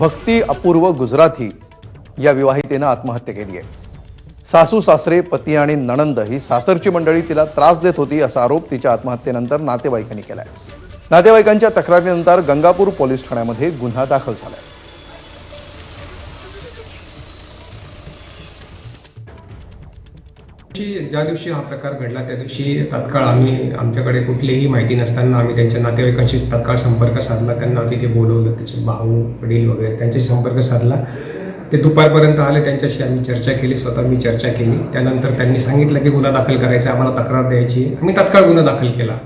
भक्ती अपूर्व गुजराथी या विवाहितेनं आत्महत्या केली आहे। सासू सासरे पती आणि नणंद ही सासरची मंडळी तिला त्रास देत होती असा आरोप तिच्या आत्महत्येनंतर नातेवाईकांनी केलाय। नातेवाईकांच्या तक्रारीनंतर गंगापूर पोलीस ठाण्यामध्ये गुन्हा दाखल झालाय। ज्या दिवशी हा प्रकार घडला त्या दिवशी तात्काळ आम्ही आमच्याकडे कुठलीही माहिती नसताना आम्ही त्यांच्या नातेवाईकांशी तात्काळ संपर्क साधला। त्यांना तिथे बोलवलं, त्याचे भाऊ वडील वगैरे त्यांच्याशी संपर्क साधला। ते दुपारपर्यंत आले, त्यांच्याशी आम्ही चर्चा केली, स्वतः मी चर्चा केली। त्यानंतर त्यांनी सांगितलं की गुन्हा दाखल करायचा, आम्हाला तक्रार द्यायची। आम्ही तात्काळ गुन्हा दाखल केला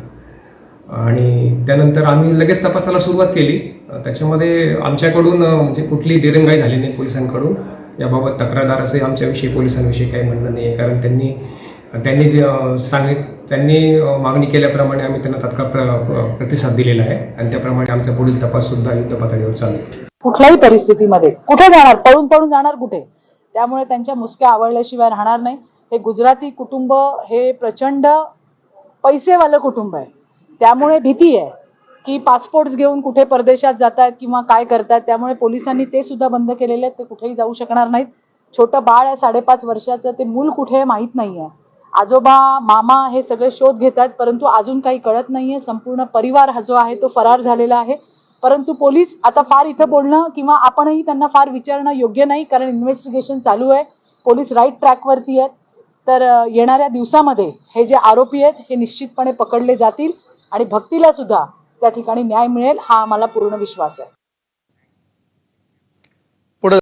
आणि त्यानंतर आम्ही लगेच तपासाला सुरुवात केली। त्याच्यामध्ये आमच्याकडून म्हणजे कुठलीही दिरंगाई झाली नाही पोलिसांकडून। याबाबत तक्रारदाराचे आमच्याविषयी पोलिसांविषयी काही म्हणणं नाही आहे, कारण त्यांनी मागणी केल्याप्रमाणे आम्ही त्यांना तात्काळ प्रतिसाद दिलेला आहे आणि त्याप्रमाणे आमचा पुढील तपास सुद्धा युद्ध पातळीवर चालू आहे। कुठल्याही परिस्थितीमध्ये कुठे जाणार, पळून पळून जाणार कुठे? त्यामुळे त्यांच्या मुसक्या आवळल्याशिवाय राहणार नाही। हे गुजराती कुटुंब हे प्रचंड पैसेवालं कुटुंब आहे, त्यामुळे भीती आहे की पासपोर्ट्स घेऊन कुठे परदेशात जातात किंवा काय करतात। त्यामुळे पोलिसांनी ते सुद्धा बंद केलेले आहेत, ते कुठेही जाऊ शकणार नाहीत। छोटं बाळ आहे 5.5 वर्षाचं, ते मूल कुठे आहे माहीत नाहीये। आजोबा मामा हे सगळे शोध घेतात, परंतु अजून काही कळत नाहीये। संपूर्ण परिवार हा जो आहे तो फरार झालेला आहे। परंतु पोलीस आता फार इथं बोलणं किंवा आपणही त्यांना फार विचारणं योग्य नाही, कारण इन्व्हेस्टिगेशन चालू आहे। पोलीस राईट ट्रॅकवरती आहेत। तर येणाऱ्या दिवसामध्ये हे जे आरोपी आहेत हे निश्चितपणे पकडले जातील आणि भक्तीला सुद्धा त्या ठिकाणी न्याय मिळेल हा आम्हाला पूर्ण विश्वास आहे।